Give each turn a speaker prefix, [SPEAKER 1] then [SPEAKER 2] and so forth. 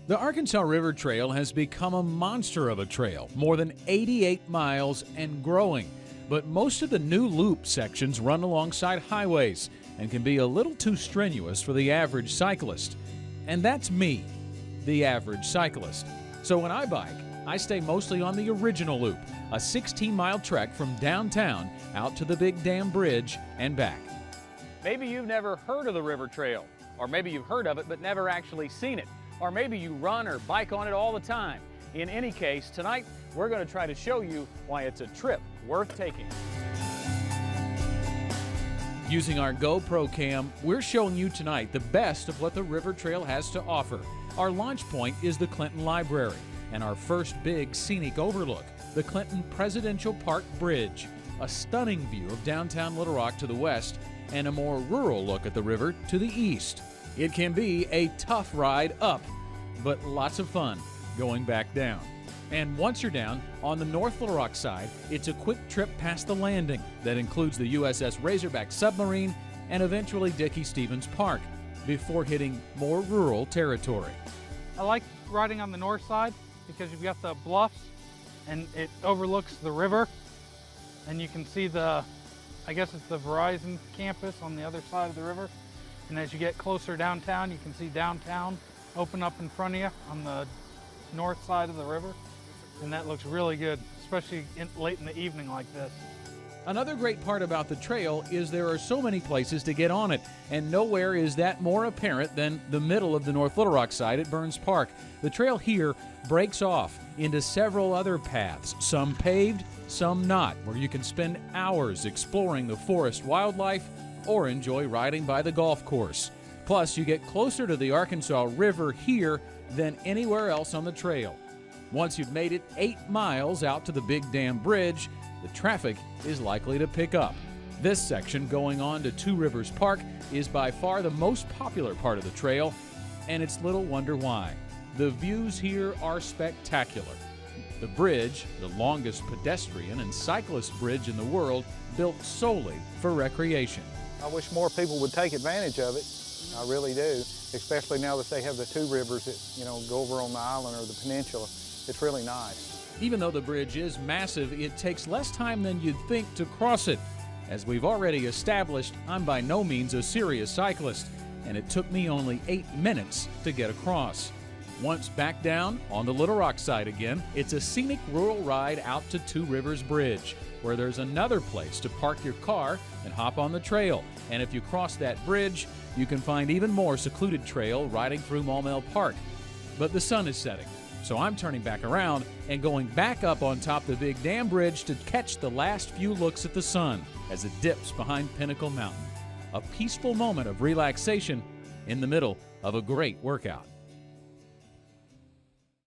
[SPEAKER 1] The Arkansas River Trail has become a monster of a trail, more than 88 miles and growing. But most of the new loop sections run alongside highways and can be a little too strenuous for the average cyclist. And that's me, the average cyclist. So when I bike, I stay mostly on the original loop, a 16-mile trek from downtown out to the Big Dam Bridge and back. Maybe you've never heard of the River Trail, or maybe you've heard of it but never actually seen it. Or maybe you run or bike on it all the time. In any case, tonight we're going to try to show you why it's a trip worth taking. Using our GoPro cam, we're showing you tonight the best of what the River Trail has to offer. Our launch point is the Clinton Library, and our first big scenic overlook, the Clinton Presidential Park Bridge, a stunning view of downtown Little Rock to the west, and a more rural look at the river to the east. It can be a tough ride up, but lots of fun going back down. And once you're down, on the North Little Rock side, it's a quick trip past the landing that includes the USS Razorback submarine and eventually Dickey Stevens Park before hitting more rural territory.
[SPEAKER 2] I like riding on the north side because you've got the bluffs and it overlooks the river, and you can see I guess it's the Verizon campus on the other side of the river. And as you get closer downtown, you can see downtown open up in front of you on the north side of the river. And that looks really good, especially late in the evening like this.
[SPEAKER 1] Another great part about the trail is there are so many places to get on it, and nowhere is that more apparent than the middle of the North Little Rock side at Burns Park. The trail here breaks off into several other paths, some paved, some not, where you can spend hours exploring the forest wildlife or enjoy riding by the golf course. Plus, you get closer to the Arkansas River here than anywhere else on the trail. Once you've made it 8 miles out to the Big Dam Bridge, the traffic is likely to pick up. This section going on to Two Rivers Park is by far the most popular part of the trail, and it's little wonder why. The views here are spectacular. The bridge, the longest pedestrian and cyclist bridge in the world, built solely for recreation.
[SPEAKER 3] I wish more people would take advantage of it. I really do, especially now that they have the two rivers that, go over on the island or the peninsula. It's really nice.
[SPEAKER 1] Even though the bridge is massive, it takes less time than you'd think to cross it. As we've already established, I'm by no means a serious cyclist, and it took me only 8 minutes to get across. Once back down on the Little Rock side again, it's a scenic rural ride out to Two Rivers Bridge, where there's another place to park your car and hop on the trail. And if you cross that bridge, you can find even more secluded trail riding through Maumelle Park. But the sun is setting, so I'm turning back around and going back up on top the Big Dam Bridge to catch the last few looks at the sun as it dips behind Pinnacle Mountain. A peaceful moment of relaxation in the middle of a great workout.